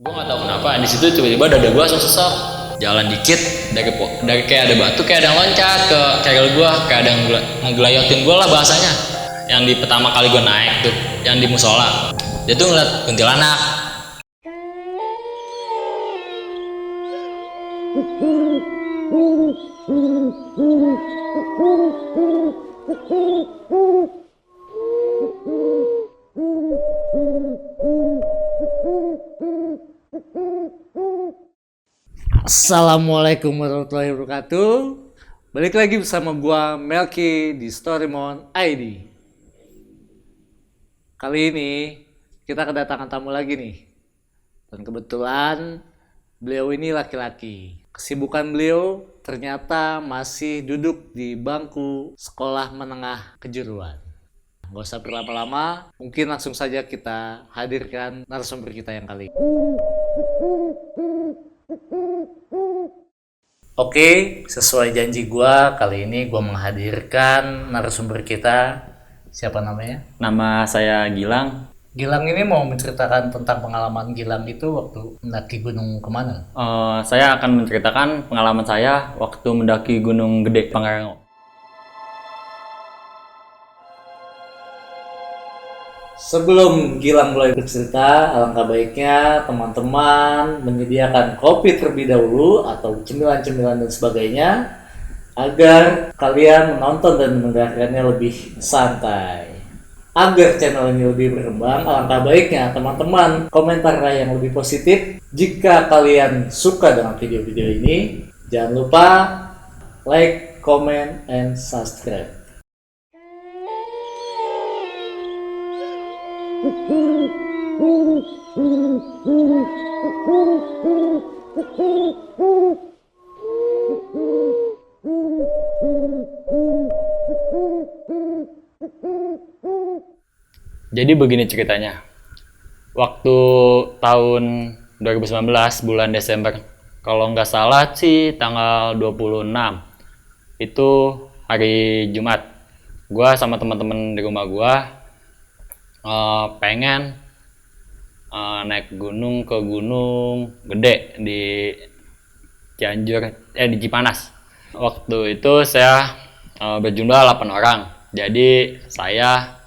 Gue nggak tahu kenapa di situ tiba-tiba dada gue langsung sesek. Jalan dikit dari kayak ada batu, kayak ada yang loncat ke keril gue, kayak ada yang ngegelayotin gue lah bahasanya. Yang di pertama kali gue naik tuh, yang di musola, dia tuh ngeliat kuntilanak. Assalamualaikum warahmatullahi wabarakatuh. Balik lagi bersama gua Melki di Storymon ID. Kali ini kita kedatangan tamu lagi nih. Dan kebetulan beliau ini laki-laki. Kesibukan beliau ternyata masih duduk di bangku sekolah menengah kejuruan. Gak usah berlama-lama, mungkin langsung saja kita hadirkan narasumber kita yang kali ini. Oke, sesuai janji gua, kali ini gua menghadirkan narasumber kita. Siapa namanya? Nama saya Gilang. Gilang ini mau menceritakan tentang pengalaman Gilang itu waktu mendaki gunung kemana? Saya akan menceritakan pengalaman saya waktu mendaki Gunung Gede Pangrango. Sebelum Gilang mulai bercerita, alangkah baiknya teman-teman menyediakan kopi terlebih dahulu atau cemilan-cemilan dan sebagainya agar kalian menonton dan mendengarkannya lebih santai. Agar channel ini lebih berkembang, alangkah baiknya teman-teman komentar yang lebih positif. Jika kalian suka dengan video-video ini, jangan lupa like, comment, and subscribe. Jadi begini ceritanya. Waktu tahun 2019 bulan Desember, kalau nggak salah sih tanggal 26, itu hari Jumat. Gua sama teman-teman di rumah gua pengen naik gunung ke Gunung Gede di Cianjur, di Cipanas. Waktu itu saya berjumlah 8 orang. Jadi saya,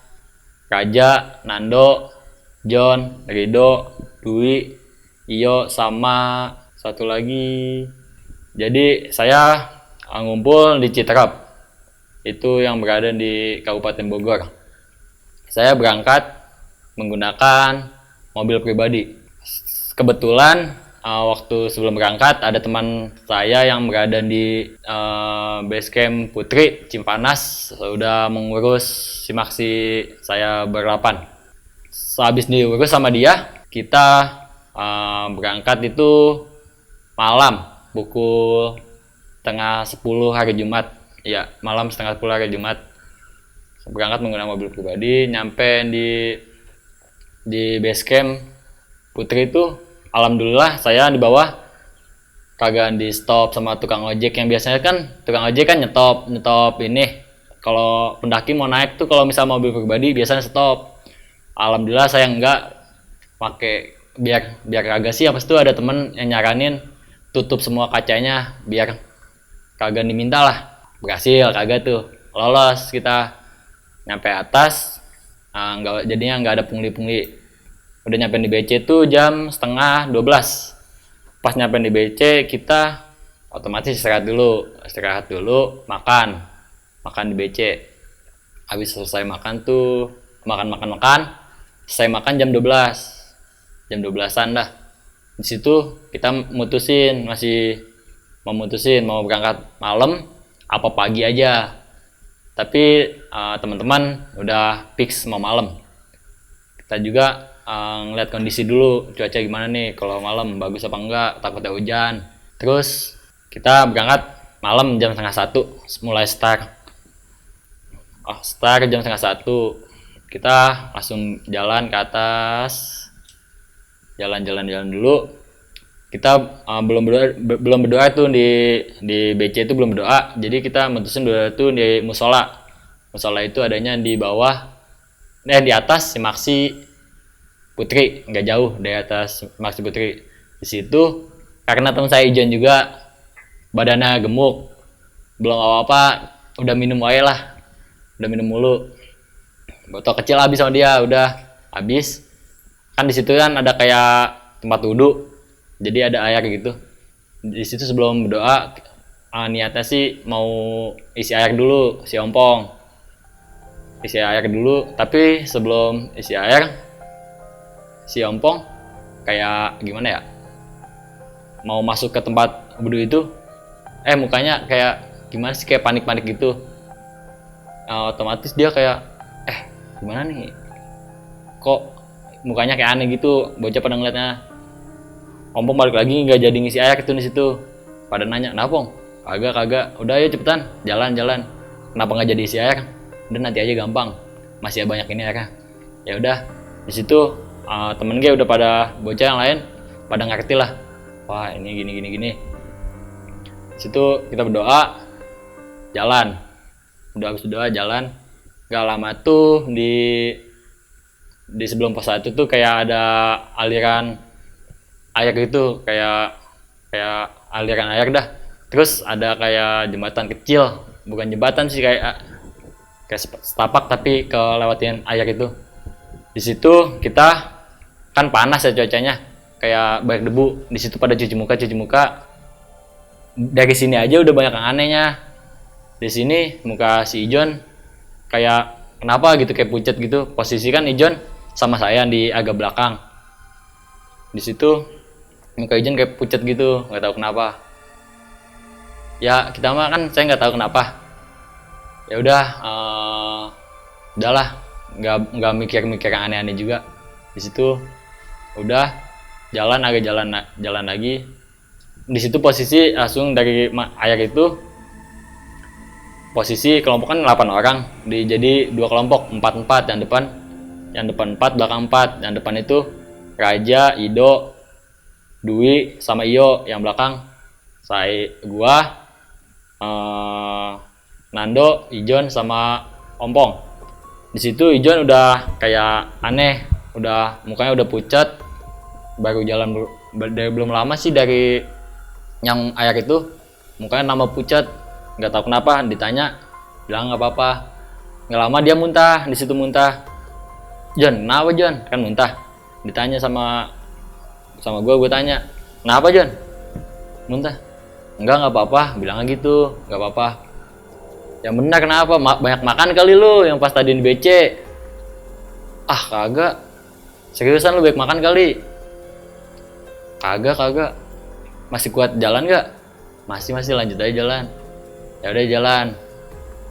Raja, Nando, John, Rido, Dwi, Iyo, sama satu lagi. Jadi saya ngumpul di Citerap, itu yang berada di Kabupaten Bogor. Saya berangkat menggunakan mobil pribadi. Kebetulan waktu sebelum berangkat ada teman saya yang berada di base camp Putri Cipanas, sudah mengurus simaksi saya berlapan. Sehabis diurus sama dia, kita berangkat itu malam pukul setengah 10 hari Jumat. Ya, malam setengah 10 hari Jumat. Berangkat menggunakan mobil pribadi, nyampe di base camp Putri itu, alhamdulillah saya di bawah kagak di stop sama tukang ojek. Yang biasanya kan tukang ojek kan nyetop ini. Kalau pendaki mau naik tuh, kalau misal mobil pribadi biasanya stop. Alhamdulillah saya enggak pakai, biar kagak sih. Habis itu ada temen yang nyaranin tutup semua kacanya biar kagak diminta lah. Berhasil, kagak tuh, lolos kita. Nyampe atas, jadinya nggak ada pungli-pungli. Udah nyampe di BC tuh jam setengah 12. Pas nyampe di BC, kita otomatis istirahat dulu, makan di BC. Habis selesai makan tuh, makan, selesai makan jam 12, jam 12-an dah. Di situ kita masih memutusin mau berangkat malam apa pagi aja. Tapi teman-teman udah fix mau malam. Kita juga ngeliat kondisi dulu, cuaca gimana nih, kalau malam bagus apa enggak, takutnya hujan. Terus kita berangkat malam jam setengah 1, mulai start jam setengah 1. Kita langsung jalan ke atas, jalan dulu. Kita belum berdoa tuh di BC itu, belum berdoa. Jadi kita mutusin berdoa tuh di musola itu adanya di bawah, di atas simaksi Putri, nggak jauh dari atas Marsi Putri. Di situ karena teman saya Ijon juga badannya gemuk, belum apa-apa, udah minum air lah, udah minum mulu. Botol kecil habis sama dia, udah habis. Kan di situ kan ada kayak tempat wudhu, jadi ada air gitu. Di situ sebelum berdoa, niatnya sih mau isi air dulu, si ompong. Isi air dulu, tapi sebelum isi air, si ompong kayak gimana ya? Mau masuk ke tempat wudhu itu, mukanya kayak gimana sih, kayak panik-panik gitu. Otomatis dia kayak, gimana nih? Kok mukanya kayak aneh gitu, bocah pada ngeliatnya. Ompong balik lagi nggak jadi ngisi air itu di situ. Pada nanya, "Kenapa, Pong?" Kagak. Udah ayo cepetan, jalan. Kenapa nggak jadi isi air? Udah nanti aja gampang. Masih banyak ini airnya. Ya udah. Di situ temen gue udah pada bocah yang lain pada ngerti lah. Wah, ini gini. Di situ kita berdoa, jalan. Udah habis berdoa jalan. Gak lama tuh di sebelum pos 1 tuh kayak ada aliran air gitu, kayak aliran air dah. Terus ada kayak jembatan kecil, bukan jembatan sih, kayak setapak tapi kelewatin air itu. Di situ kita kan panas ya cuacanya, kayak banyak debu. Di situ pada cuci muka. Dari sini aja udah banyak yang anehnya. Di sini muka si Ijon kayak kenapa gitu, kayak pucat gitu. Posisi kan Ijon sama saya di agak belakang. Di situ muka Ijon kayak pucat gitu, nggak tahu kenapa. Ya kita mah kan, saya nggak tahu kenapa. Ya udah, udahlah, nggak mikir yang aneh-aneh juga. Di situ udah jalan lagi. Di situ posisi langsung dari air itu, posisi kelompok kan 8 orang, jadi 2 kelompok, 4 yang depan 4, belakang 4. Yang depan itu Raja, Ido, Dwi sama Iyo. Yang belakang gua, Nando, Ijon sama Ompong. Di situ Ijon udah kayak aneh, mukanya udah pucat. Baru jalan dari belum lama sih dari yang air itu, mukanya nambah pucat. Nggak tahu kenapa, ditanya bilang nggak apa-apa. Nggak lama dia muntah, di situ muntah. "Jon, kenapa Jon?" Kan muntah. Ditanya sama gue tanya, "Kenapa Jon? Muntah?" Nggak apa-apa, bilangnya gitu, nggak apa-apa. Yang benar kenapa? Banyak makan kali lu yang pas tadi di BC. Kagak. Seriusan lu banyak makan kali? Kagak. Masih kuat jalan nggak? Masih, lanjut aja jalan. Ya udah jalan.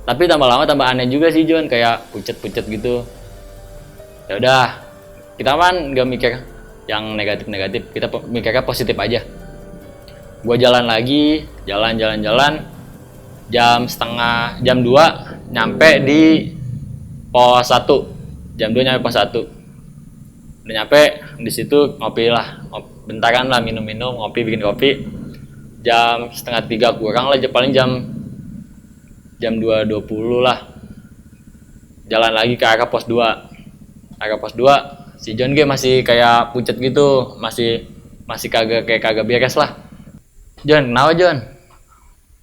Tapi tambah lama tambah aneh juga sih Jon, kayak pucet gitu. Ya udah, kita kan nggak mikir yang negatif, kita mikirnya positif aja. Gua jalan lagi, jalan. Jam 2 nyampe di pos 1. Jam 2 nyampe pos 1. Udah nyampe di situ, ngopi lah. Bentaran lah, minum, ngopi, bikin kopi. Jam 2:30 kurang lah, paling jam 2:20 lah. Jalan lagi ke arah pos 2. Si Jon G masih kayak pucat gitu, masih kagak beres lah. "Jon, kenapa Jon?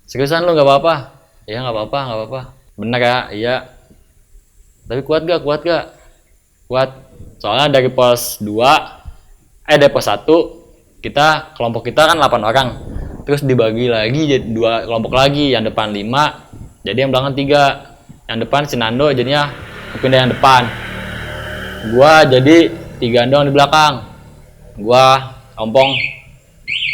Seriusan lu nggak apa-apa?" "Iya nggak apa-apa. Bener ya?" "Iya." "Tapi kuat gak? Kuat. Soalnya dari pos 1 kita, kelompok kita kan 8 orang. Terus dibagi lagi jadi 2 kelompok lagi, yang depan 5, jadi yang belakang 3. Yang depan si Nando jadinya kepindah yang depan. Gua jadi 3 doang di belakang. Gua, Ompong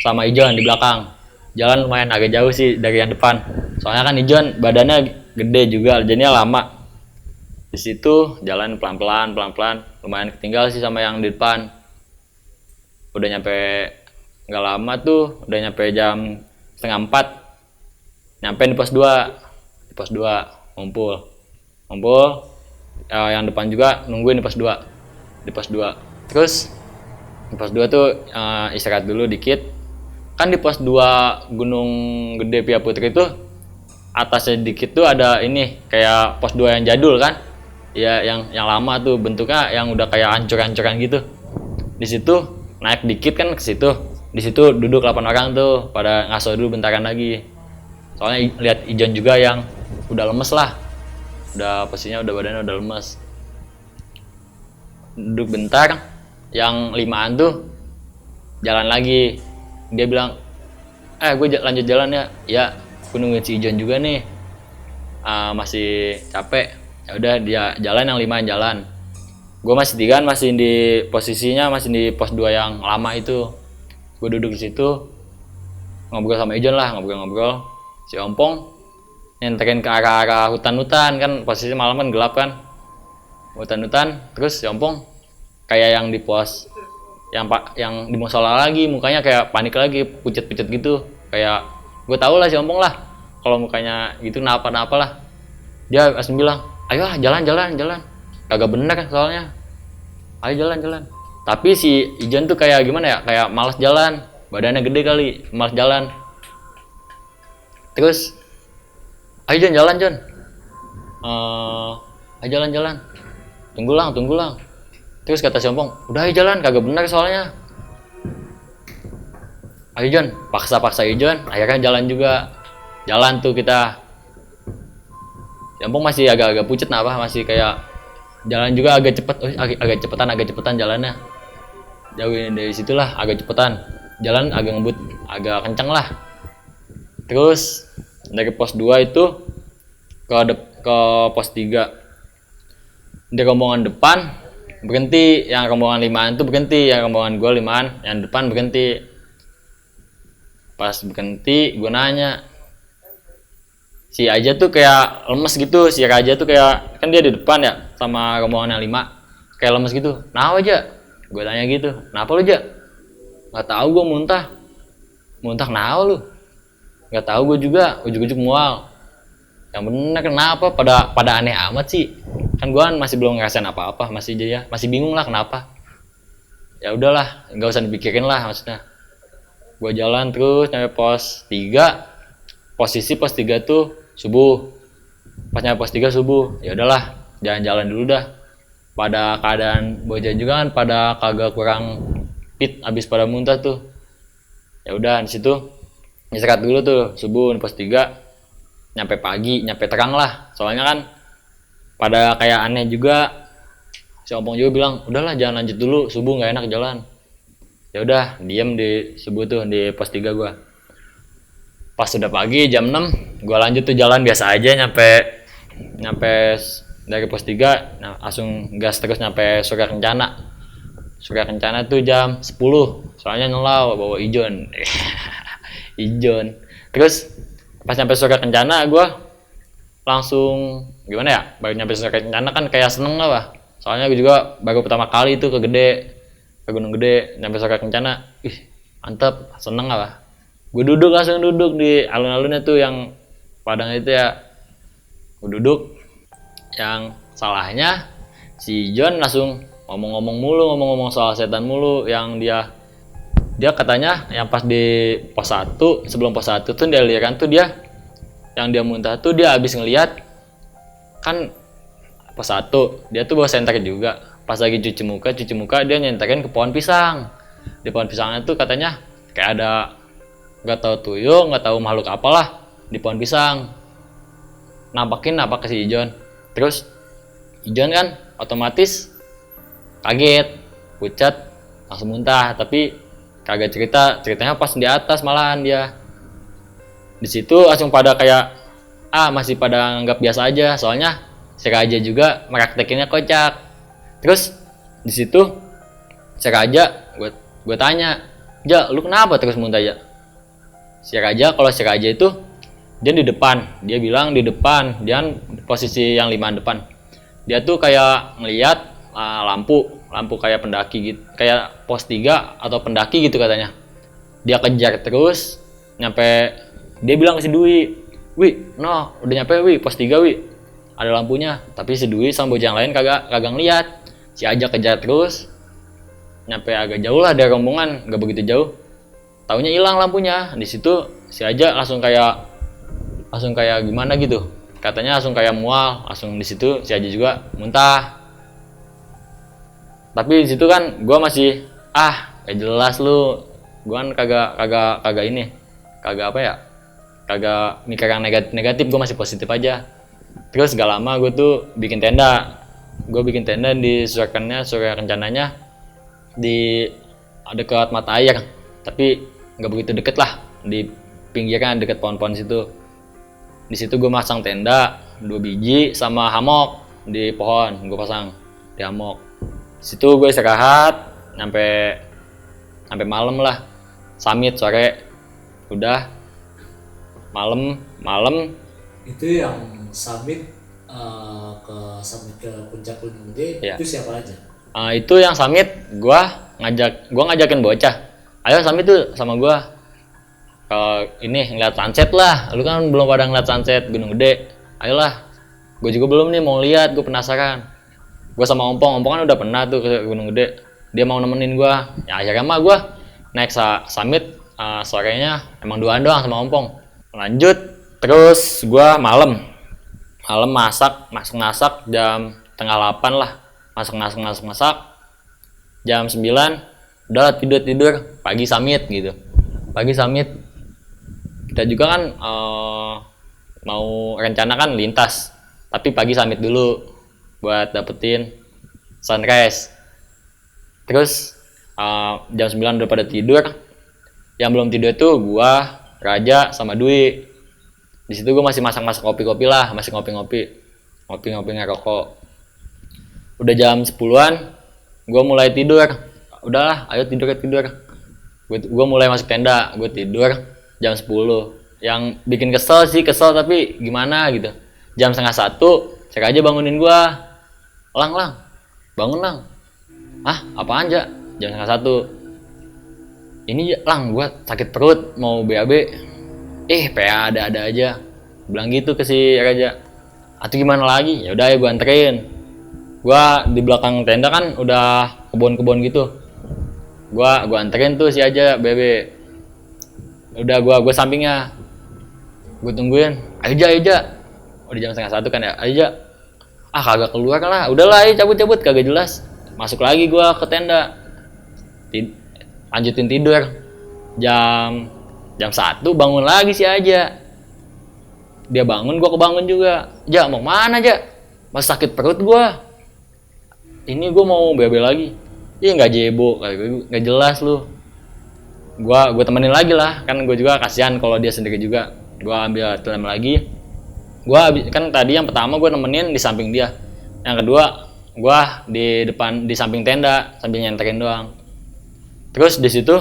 sama Ijon di belakang. Jalan lumayan agak jauh sih dari yang depan. Soalnya kan Ijon badannya gede juga, jadinya lama. Di situ jalan pelan-pelan, lumayan ketinggal sih sama yang di depan. Udah nyampe nggak lama tuh, udah nyampe jam 3:30. Nyampe di pos 2. Ngumpul. Yang depan juga nungguin di pos 2. Terus di pos 2 tuh istirahat dulu dikit. Kan di pos 2 Gunung Gede Pia Putri itu atasnya dikit tuh ada ini kayak pos 2 yang jadul kan. Ya yang lama tuh bentuknya yang udah kayak hancur-hancuran gitu. Di situ naik dikit kan ke situ. Di situ duduk 8 orang tuh pada ngaso dulu bentaran lagi. Soalnya lihat Ijon juga yang udah lemes lah. Udah posisinya udah badannya udah lemes. Duduk bentar, yang 5-an tuh jalan lagi. Dia bilang, gue lanjut jalan ya. Ya, gue nungguin si Ijon juga nih. Masih capek. Ya udah dia jalan, yang 5-an jalan. Gue masih 3-an masih di posisinya masih di pos 2 yang lama itu. Gue duduk di situ ngobrol sama Ijon lah, ngobrol-ngobrol. Si Ompong nyenterin ke arah hutan-hutan kan, posisi malam kan gelap kan. Hutan-hutan, terus si Ompong kayak yang di pos yang di musola lagi, mukanya kayak panik lagi, pucet-pucet gitu. Kayak gue tau lah si Ompong lah, kalau mukanya gitu napa-napa lah. Dia langsung bilang, ayo lah jalan. Kagak bener kan soalnya. Ayo jalan. Tapi si Ijon tuh kayak gimana ya, kayak malas jalan, badannya gede kali, malas jalan. Terus, ayo jalan. Ayo jalan. Tunggu lang. Terus kata si Ompong, udah ayo jalan, kagak bener soalnya. Ayo Jon, paksa Ijon, akhirnya jalan juga. Jalan tuh kita. Si Ompong masih agak-agak pucet masih kayak jalan juga agak cepet, agak cepetan jalannya. Jauhin dari situlah, agak cepetan. Jalan agak ngebut, agak kenceng lah. Terus dari pos 2 itu ke pos 3. Di rombongan depan berhenti, yang rombongan 5-an tuh berhenti, yang rombongan gue 5-an, yang depan berhenti. Pas berhenti, gue nanya, si Aja tuh kayak lemes gitu, si Raja tuh kayak, kan dia di depan ya, sama rombongan yang 5, kayak lemes gitu. Nah aja, gue tanya gitu, kenapa lu aja? Gak tau, gue muntah kenapa lu? Gak tau gue juga, ujuk-ujuk mual. Yang bener kenapa? Pada aneh amat sih. Kan gue masih belum ngerasain apa-apa, masih bingung lah kenapa. Ya udahlah, nggak usah dipikirin lah maksudnya. Gue jalan terus nyampe pos 3. Posisi pos 3 tuh subuh. Pas nyampe pos 3 subuh, ya udahlah, jalan-jalan dulu dah. Pada keadaan bocah juga kan pada kagak kurang fit, abis pada muntah tuh. Ya udah di situ istirahat dulu tuh subuh di pos 3. Nyampe pagi, nyampe terang lah. Soalnya kan pada kayak aneh juga. Si Ompong juga bilang, udahlah jangan lanjut dulu, subuh nggak enak jalan. Ya udah, diem di subuh tuh di pos 3 gua. Pas sudah pagi jam 6, gua lanjut tuh jalan biasa aja nyampe dari pos 3, nah, langsung gas terus nyampe Surya Kencana tuh jam 10. Soalnya nelau bawa Ijon. Terus pas nyampe Surya Kencana gua langsung gimana ya, baru nyampe Surya Kencana kan kayak seneng lah, Bah. Soalnya gue juga baru pertama kali itu ke Gunung Gede, nyampe Surya Kencana, mantep, seneng lah, Bah. Gue langsung duduk di alun-alunnya tuh yang Padang itu ya. Gue duduk, yang salahnya si John langsung ngomong soal setan mulu, yang dia katanya yang pas di pos 1, sebelum pos 1 tuh dia lihat tuh dia yang dia muntah tuh dia habis ngeliat kan pos 1 dia tuh bawa senter juga, pas lagi cuci muka dia nyenterin ke pohon pisang. Di pohon pisangnya tuh katanya kayak ada nggak tahu tuyul, nggak tahu makhluk apalah di pohon pisang. Nampakin apa ke si Ijon. Terus Ijon kan otomatis kaget, pucat, langsung muntah, tapi kagak ceritanya pas di atas malahan dia. Di situ langsung pada kayak masih pada anggap biasa aja, soalnya si Raja juga meraktekinnya kocak. Terus di situ si Raja gue tanya, "Ja, lu kenapa terus muntah ya?" Si Raja itu dia di depan, dia bilang di depan, dia posisi yang 5 depan. Dia tuh kayak ngelihat lampu kayak pendaki gitu, kayak pos 3 atau pendaki gitu katanya. Dia kejar terus nyampe, dia bilang ke si Dwi, udah nyampe pos 3 ada lampunya. Tapi si Dwi sama bocah yang lain kagak ngeliat. Si Aja kejar terus nyampe agak jauh lah dari rombongan, nggak begitu jauh, taunya hilang lampunya. Di situ si Aja langsung kayak gimana gitu, katanya langsung kayak mual, langsung di situ si Aja juga muntah. Tapi di situ kan gue masih Gak jelas lu. Gua kan kagak ini. Kagak apa ya? Kagak mikir yang negatif, gue masih positif aja. Terus gak lama gue tuh bikin tenda. Gue bikin tenda sesuai rencananya di dekat mata air, tapi nggak begitu deket lah, di pinggiran deket pohon-pohon situ. Di situ gue masang tenda 2 biji sama hamok di pohon, gue pasang di hamok. Situ gue istirahat sampai malam lah, summit sore. Udah malam Itu yang summit ke puncak Gunung Gede, ya. itu siapa aja? Itu yang summit gua ngajakin bocah, ayo summit tuh sama gua ini ngeliat sunset lah. Lu kan belum pada ngeliat sunset Gunung Gede, ayolah. Gue juga belum nih, mau lihat, gue penasaran. Gue sama Ompong kan udah pernah tuh ke Gunung Gede, dia mau nemenin gua. Ya akhirnya mah gua naik summit. Sorenya emang duaan doang sama Ompong. Lanjut terus gua malam masak jam tengah 8 lah. Masak jam 9 udah tidur. Pagi summit gitu. Kita juga kan mau rencana kan lintas, tapi pagi summit dulu buat dapetin sunrise. Terus jam 9 udah pada tidur. Yang belum tidur tuh gua, Raja, sama Dwi. Di situ gua masih masak kopi-kopi lah, masih ngopi ngerokok. Udah jam 10-an gua mulai tidur. Udahlah, ayo tidur. Gua mulai masuk tenda, gua tidur jam 10. Yang bikin kesel tapi gimana gitu. Jam 12:30 si Raja bangunin gua. Lang, bangun lang. Apaan aja? Jam 12:30. Ini lang, gue sakit perut, mau BAB. PA ada aja. Bilang gitu ke si Raja. Atau gimana lagi? Ya udah, ya gue anterin. Gue di belakang tenda kan udah kebun gitu. Gue anterin tuh si Aja BAB. Udah gue sampingnya. Gue tungguin. Ayo Ja. Udah jam 12:30 kan ya. Ayo Ja. Kagak keluar lah. Udahlah, ayo cabut kagak jelas. Masuk lagi gue ke tenda. Lanjutin tidur. Jam 1 bangun lagi si Aja. Dia bangun, gua kebangun juga. Ja, mau mana Ja? Masih sakit perut gua. Ini gua mau BAB lagi. Nggak jebo, nggak jelas lu. Gua temenin lagi lah, kan gua juga kasihan kalau dia sendiri juga. Gua ambil lem lagi. Kan tadi yang pertama gua nemenin di samping dia. Yang kedua gua di depan, di samping tenda sambil nyenterin doang. Terus di situ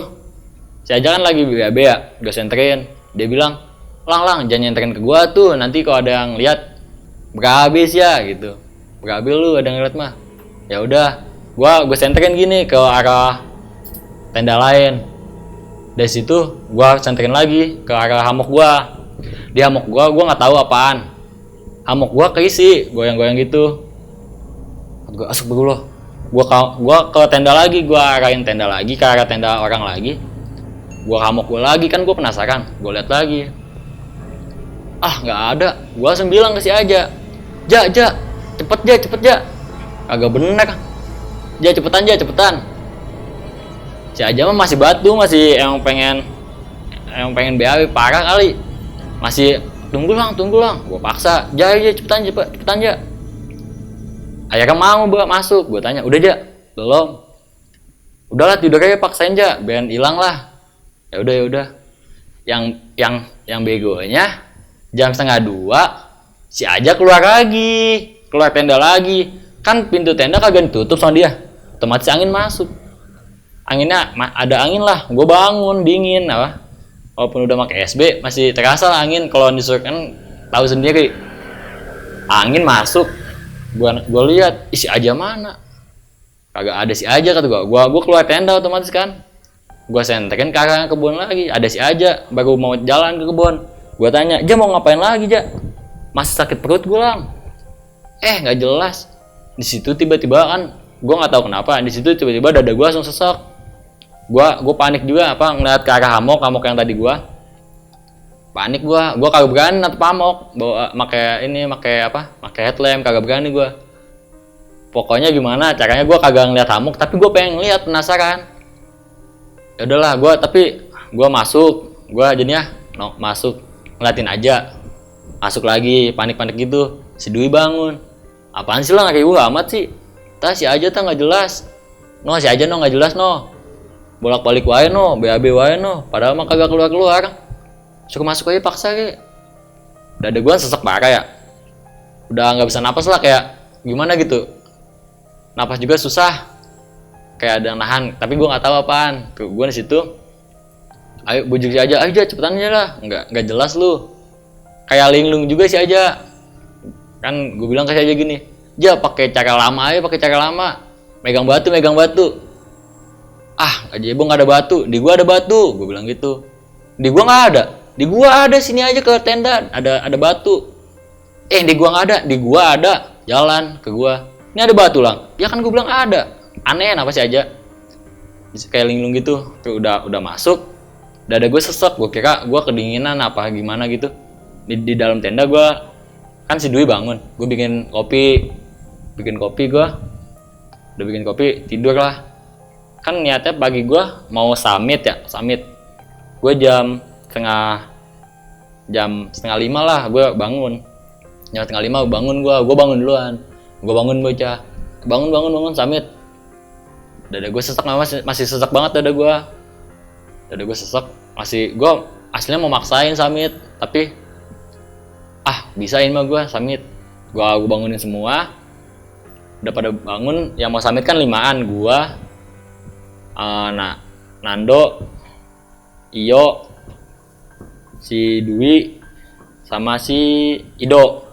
si Aja kan lagi BAB ya, gue senterin. Dia bilang, lang jangan nyenterin ke gua tuh, nanti kalau ada yang lihat berhabis ya gitu. Berhabis lu ada ngeliat mah. Ya udah, gue senterin gini ke arah tenda lain. Dari situ gua senterin lagi ke arah hamok gua. Di hamok gua nggak tahu apaan. Hamok gua keisi, goyang-goyang gitu. Gua asuk dulu. Gua ke tenda lagi, gua arahin tenda lagi ke arah tenda orang lagi. Gua hamok gua lagi, kan gua penasaran. Gua lihat lagi. Nggak ada. Gua langsung bilang ke si Aja. Ja, cepet ja. Kagak bener. Ja, cepetan. Si Aja mah masih batu, masih yang pengen BAB parah kali. Masih tunggu lang. Gua paksa. Ja, cepetan ja. Akhirnya mau masuk. Gue tanya, udah Ja? Belum. Udahlah, tidur aja, paksain Ja, biar hilang lah. Ya udah. Yang begonya jam 1:30 si Aja keluar tenda lagi. Kan pintu tenda kagak ditutup sama dia, otomatis angin masuk. Anginnya ada angin lah. Gue bangun dingin apa. Walaupun udah pakai SB masih terasa lah angin. Kalau disuruh kan tahu sendiri. Angin masuk. Gue lihat si Aja mana, kagak ada si Aja kata gue keluar tenda otomatis kan. Gue senterin ke arah kebun lagi, ada si Aja baru mau jalan ke kebun. Gue tanya, Ja mau ngapain lagi Ja? Masih sakit perut gue lang. Nggak jelas. Di situ tiba-tiba kan, gue nggak tahu kenapa. Di situ tiba-tiba dada gue langsung sesak. Gue panik juga ngeliat ke arah hamok yang tadi gue. Panik gue kagak berani atau pamok bawa pakai headlamp, kagak berani gue. Pokoknya gimana caranya gue kagak ngeliat hamok, tapi gue pengen lihat, penasaran. Ya udahlah, gue masuk, gue jadinya masuk ngeliatin aja, masuk lagi panik-panik gitu. Si Dwi bangun, apaan sih lah kayak gue amat sih, si aja tak nggak jelas, si aja nggak jelas bolak-balik wae BAB wae padahal mah kagak keluar, suka masuk aja paksa kayak. Dada gue sesek parah ya, udah nggak bisa napas lah, kayak gimana gitu, napas juga susah, kayak ada yang nahan, tapi gue nggak tahu apaan. Tuh gue di situ, ayo bujuk si aja, ayo cepetan aja lah, nggak jelas lu, kayak linglung juga si aja. Kan gue bilang ke si aja gini, pakai cara lama aja, megang batu. Aja ibu nggak ada batu, di gua ada batu, gue bilang gitu. Di gua nggak ada, di gua ada, sini aja ke tenda, ada batu. Di gua nggak ada, di gua ada, jalan ke gua, ini ada batu lang, ya kan gue bilang ada, aneh apa sih aja, kayak linglung gitu. Tuh udah masuk, dada gue sesek, gue kira gue kedinginan apa gimana gitu. Di dalam tenda gue, kan si Dwi bangun, gue bikin kopi gue, udah bikin kopi, tidur lah. Kan niatnya pagi gue mau summit, gue jam setengah 5 lah gue bangun, jam setengah 5 bangun gue bangun duluan, bocah, bangun summit. Dada gue sesek, masih sesek banget dada gue sesek, masih gue aslinya mau maksain summit, tapi bisain mah gue summit. Gue bangunin semua, udah pada bangun, yang mau summit kan 5-an, gue, Nando, Iyo, si Dwi, sama si Ido,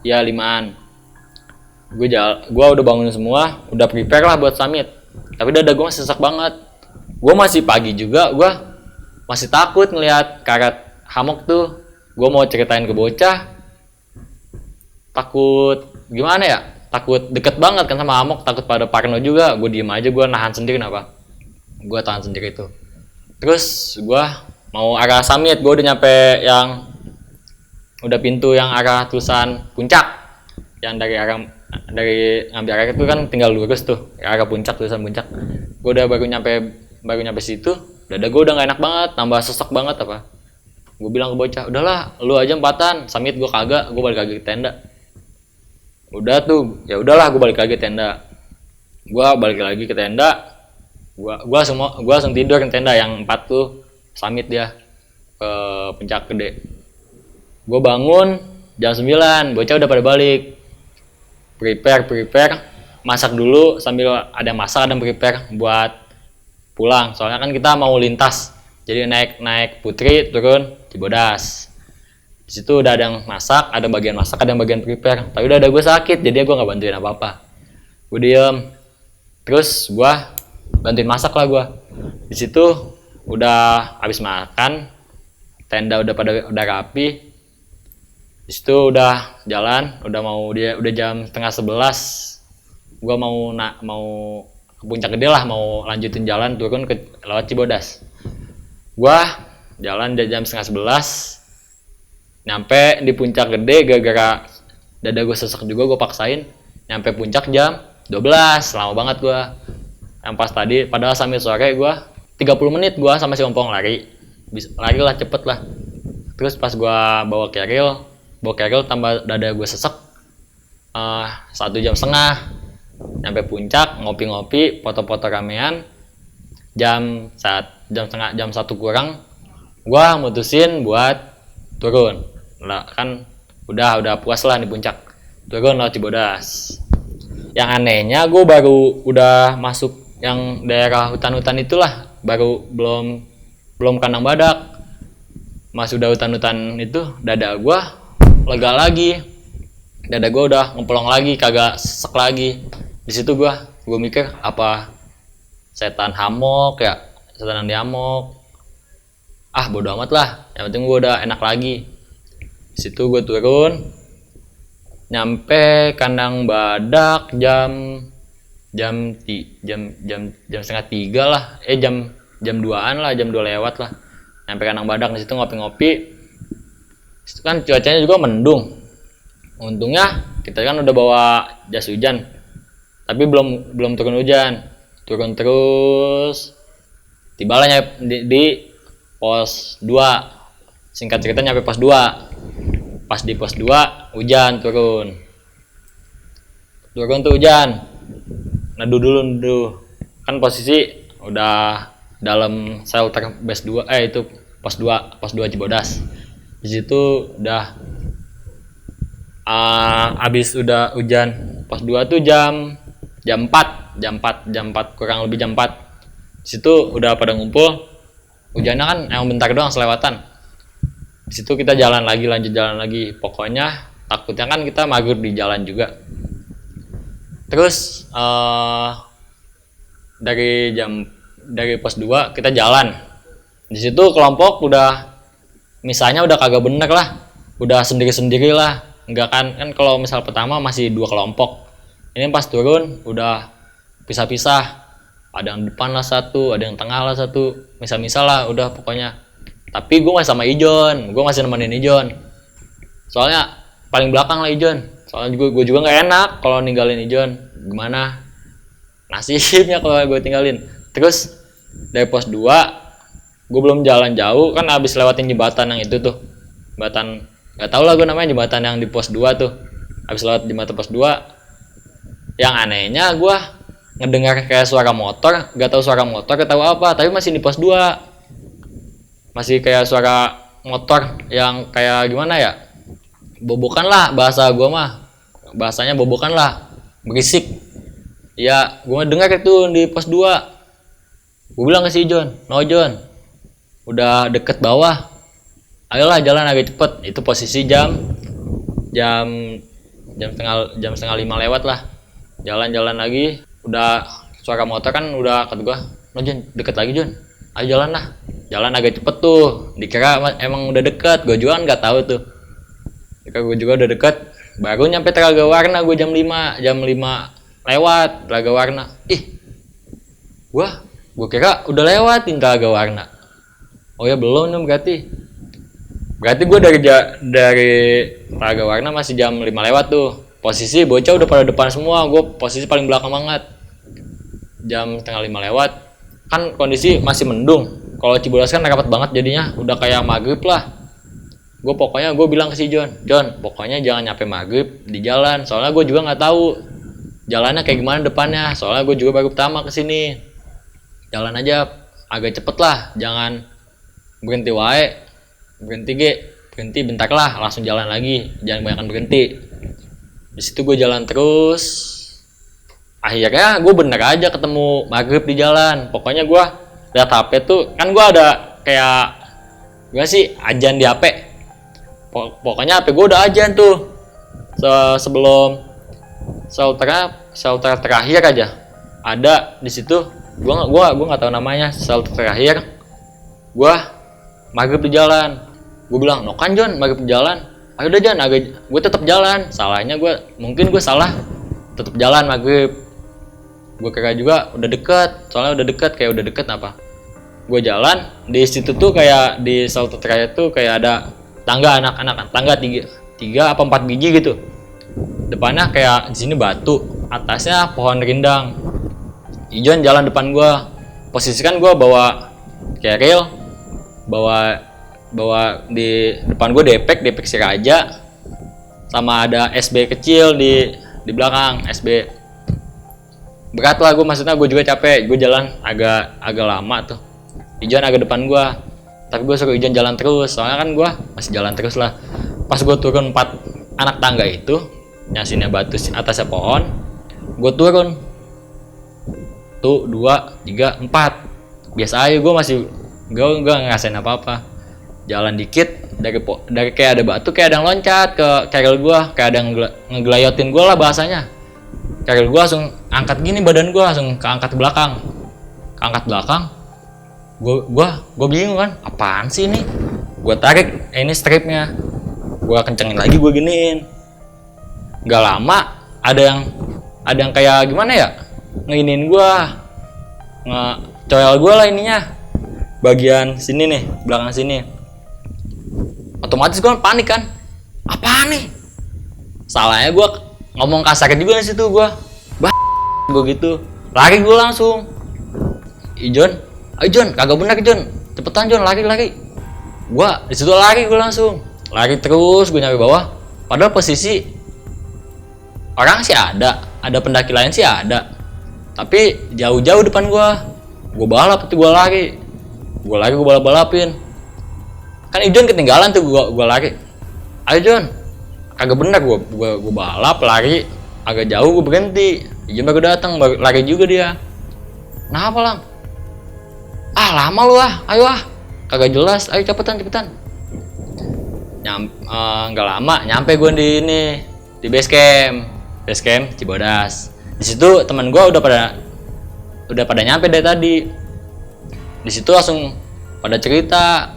ya 5-an. Gue udah bangunin semua, udah prepare lah buat summit, tapi dada gue masih sesak banget. Gue masih pagi juga, gue masih takut ngelihat karet hammock tuh. Gue mau ceritain ke bocah, takut gimana ya, takut deket banget kan sama hammock, takut pada parno juga. Gue diem aja, gue nahan sendiri. Kenapa? Gue tahan sendiri itu. Terus gue mau arah summit, gue udah nyampe yang udah pintu yang arah tulisan puncak, yang dari ngambil arah itu kan tinggal lurus tuh arah puncak, tulisan puncak. Gue udah baru nyampe situ, dada gue udah gak enak banget, tambah sesek banget apa. Gue bilang ke bocah, udahlah lu aja 4-an, summit gue kagak, gue balik lagi ke tenda. Udah tuh, ya udahlah gue balik lagi ke tenda. Gue balik lagi ke tenda, gue langsung tidur di tenda yang 4 tuh, summit dia ke puncak gede. Gue bangun jam 9, bocah udah pada balik. Prepare, masak dulu, sambil ada masak ada prepare buat pulang. Soalnya kan kita mau lintas, jadi naik Putri, turun Cibodas. Di situ udah ada yang masak, ada bagian prepare. Tapi udah ada gue sakit, jadi gue nggak bantuin apa-apa. Gue diem, terus gue bantuin masak lah gue. Di situ udah habis makan, tenda udah rapi. Di situ udah jalan, udah jam 10:30. Gue mau ke puncak gede lah, mau lanjutin jalan turun lewat Cibodas. Gue jalan jam 10:30, nyampe di puncak gede gara-gara dada gue sesek juga, gue paksain nyampe puncak jam 12. Lama banget gue. Yang pas tadi padahal sampai sore gue 30 menit gue sama si Ompong lari lah, cepet lah. Terus pas gue bawa keril tambah dada gue sesek, 1,5 jam nyampe puncak, ngopi-ngopi, foto-foto ramean. Jam 1 kurang gue mutusin buat turun lah, kan udah puas lah di puncak, turun lewat Cibodas. Yang anehnya gue udah masuk yang daerah hutan-hutan itulah, belum kandang badak, masih udah hutan-hutan itu, dada gue lega lagi, dada gue udah ngepelong lagi, kagak sesek lagi. Di situ gue mikir, apa setan hammock ya, setanan di hammock. Bodo amat lah, yang penting gue udah enak lagi. Di situ gue turun, nyampe kandang badak jam 2:30 lah, jam 2-an lah, jam 2 lewat lah. Nyampe kandang badak, di situ ngopi-ngopi. Itu kan cuacanya juga mendung. Untungnya kita kan udah bawa jas hujan, tapi belum turun hujan. Turun terus tibalah di pos 2. Singkat cerita nyampe pos 2. Pas di pos 2 hujan turun tuh hujan. Neduh dulu kan posisi udah dalam shelter base 2 itu pos 2 Cibodas. Di situ udah abis udah hujan pos 2 tuh jam 4 kurang lebih jam 4. Di situ udah pada ngumpul. Hujannya kan emang bentar doang selewatan. Di situ kita lanjut jalan lagi. Pokoknya takutnya kan kita maghrib di jalan juga. Terus dari pos 2 kita jalan. Di situ kelompok udah misalnya udah kagak bener lah. Udah sendiri-sendiri lah. Enggak kan kalau misal pertama masih 2 kelompok. Ini pas turun udah pisah-pisah. Ada yang depan lah satu, ada yang tengah lah satu. Misal-misal lah udah pokoknya. Tapi gue masih sama Ijon, gue masih nemenin Ijon. Soalnya paling belakang lah Ijon. Soalnya gue juga nggak enak kalau ninggalin Ijon. Gimana nasibnya kalau gue tinggalin. Terus dari pos 2 gue belum jalan jauh kan abis lewatin jembatan yang itu tuh. Jembatan nggak tau lah gue namanya, jembatan yang di pos 2 tuh. Abis lewat jembatan pos 2, yang anehnya gue ngedengar kayak suara motor, gak tahu suara motor atau apa, tapi masih di pos 2. Masih kayak suara motor yang kayak gimana ya, bobokan lah bahasa gue mah, bahasanya bobokan lah, berisik ya. Gue dengar itu di pos 2. Gue bilang ke si John, no John, udah deket bawah, ayolah jalan agak cepet. Itu posisi jam setengah 5 lewat lah. Jalan lagi, udah suara motor kan udah kata gue, no John deket lagi John, ayo jalan lah. Jalan agak cepet tuh, dikira emang udah deket, gue juga nggak tahu tuh. Dikira gue juga udah deket, baru nyampe Telaga Warna gue jam 5 lewat Telaga Warna. Gue kira udah lewatin Telaga Warna. Oh ya belum nih berarti gue dari Telaga Warna masih jam 5 lewat tuh. Posisi bocah udah pada depan semua, gue posisi paling belakang banget. Jam setengah 5 lewat, kan kondisi masih mendung. Kalau Cibodas kan rapat banget jadinya, udah kayak maghrib lah. Gue bilang ke si John, pokoknya jangan nyampe maghrib di jalan. Soalnya gue juga nggak tahu jalannya kayak gimana depannya. Soalnya gue juga baru pertama kesini. Jalan aja agak cepet lah, jangan berhenti wae. Berhenti bentar lah, langsung jalan lagi, jangan kebanyakan berhenti. Di situ gue jalan terus. Akhirnya gue bener aja ketemu maghrib di jalan. Pokoknya gue lihat HP tuh, kan gue ada kayak gimana sih ajan di HP. Pokoknya HP gue udah ajan tuh sebelum shelter terakhir aja ada di situ. Gue nggak tahu namanya, shelter terakhir. Gue maghrib di jalan. Gue bilang, no kan John maghrib di jalan. Ayo udah John, gue tetap jalan. Salahnya mungkin gue salah tetap jalan maghrib. Gue kira juga udah deket, soalnya udah deket apa. Gue jalan di situ tuh kayak di shelter terakhir tuh kayak ada tangga anak-anak, tangga 3 apa 4 biji gitu. Depannya kayak di sini batu, atasnya pohon rindang. Ijon jalan depan gue. Posisi kan gue bawa keril, bawa di depan gue depek si Raja, sama ada SB kecil di belakang. SB berat lah gue, maksudnya gue juga capek. Gue jalan agak lama tuh. Ijon agak depan gue, tapi gue suruh Ijon jalan terus, soalnya kan gue masih jalan terus lah. Pas gue turun 4 anak tangga itu, nyasinnya batu atasnya pohon, gue turun tuh 2, 3, 4. Biasa aja gue masih gue ngerasain apa-apa. Jalan dikit dari kayak ada batu, kayak ada yang loncat ke keril gue, kayak ada yang ngegelayotin gue lah bahasanya. Keril gue langsung angkat gini, badan gue langsung keangkat belakang. Gue bingung kan, apaan sih ini? Gue tarik ini stripnya, gue kencengin lagi, gue giniin. Gak lama ada yang kayak gimana ya, nginin gue, ngecoel gue lah ininya, bagian sini nih, belakang sini. Otomatis gue panik kan, apaan nih? Salahnya gue ngomong kasar juga di situ, gue gitu, lari gue langsung. Ijon Ayo Jon, kagak bener Jon, cepetan Jon, lari. Gua di situ lari, gua langsung lari terus, gua nyampe bawah. Padahal posisi orang sih ada pendaki lain sih ada, tapi jauh-jauh depan gua balap itu gua lari, gua balap-balapin. Kan Ijon ketinggalan tuh gua lari. Ayo Jon, kagak bener gua balap lari agak jauh, gua berhenti. Ijon baru datang, lari juga dia. Nah apa Lang? Lama lu ayo kagak jelas, ayo cepetan. Nggak lama nyampe gue di base camp Cibodas. Di situ teman gue udah pada nyampe dari tadi. Di situ langsung pada cerita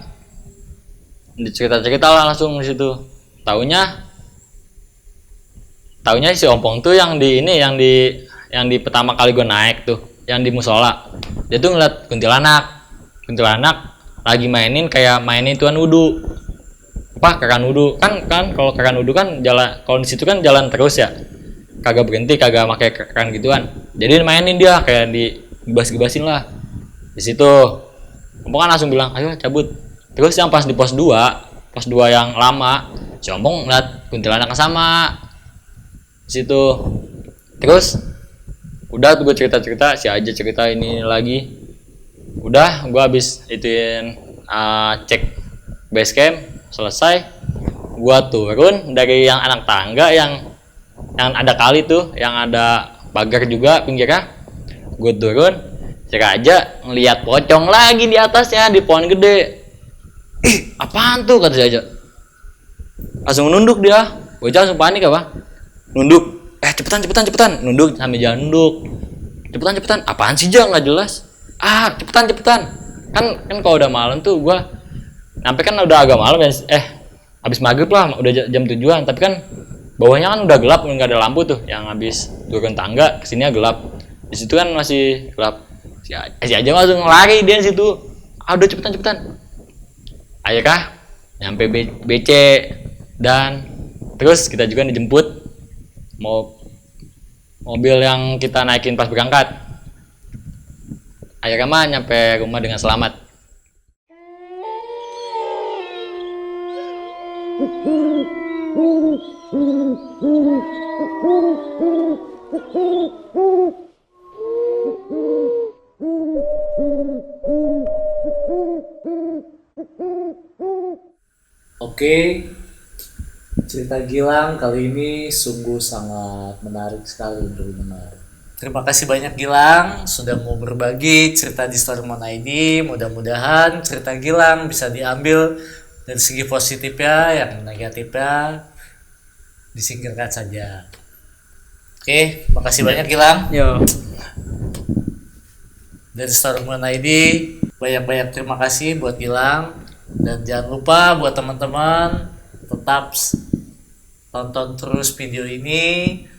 lah langsung di situ. Taunya si Ompong tuh yang di pertama kali gue naik tuh, yang di musola. Dia tuh ngeliat kuntilanak lagi mainin tuan wudu. Keran wudu kan kalau keran wudu kan jalan, kalau di situ kan jalan terus ya, kagak berhenti, kagak pakai keran gituan. Jadi mainin dia kayak digebas-gebasin lah. Di situ Ompong kan langsung bilang ayo cabut. Terus yang pas di pos 2 yang lama, si Ompong ngeliat kuntilanak sama di situ. Terus udah tuh gue cerita si aja cerita ini lagi. Udah gue habis ituin cek base camp selesai, gue turun dari yang anak tangga yang ada kali tuh, yang ada pagar juga pinggirnya. Gue turun, cek aja ngeliat pocong lagi di atasnya di pohon gede. Apaan tuh kata si aja. Langsung nunduk dia. Gue langsung panik nunduk. Cepetan nunduk sambil jalan nunduk. Cepetan apaan sih Jang, nggak jelas. Cepetan kan kalau udah malam tuh gua sampai kan udah agak malam ya, habis maghrib lah, udah jam 7-an, tapi kan bawahnya kan udah gelap, nggak ada lampu tuh, yang habis turun tangga kesini gelap, di situ kan masih gelap. Si aja langsung lari dia di situ. Udah cepetan akhirnya nyampe BC, dan terus kita juga dijemput mobil yang kita naikin pas berangkat. Akhirnya mah nyampe rumah dengan selamat. Oke, cerita Gilang kali ini sungguh sangat menarik sekali untuk didengar. Terima kasih banyak Gilang sudah mau berbagi cerita di Story Mon ID. Mudah-mudahan cerita Gilang bisa diambil dari segi positifnya, yang negatifnya disingkirkan saja. Oke, makasih banyak Gilang. Yo. Dari Story Mon ID banyak-banyak terima kasih buat Gilang, dan jangan lupa buat teman-teman tetap tonton terus video ini,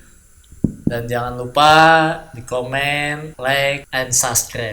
dan jangan lupa di komen, like, and subscribe.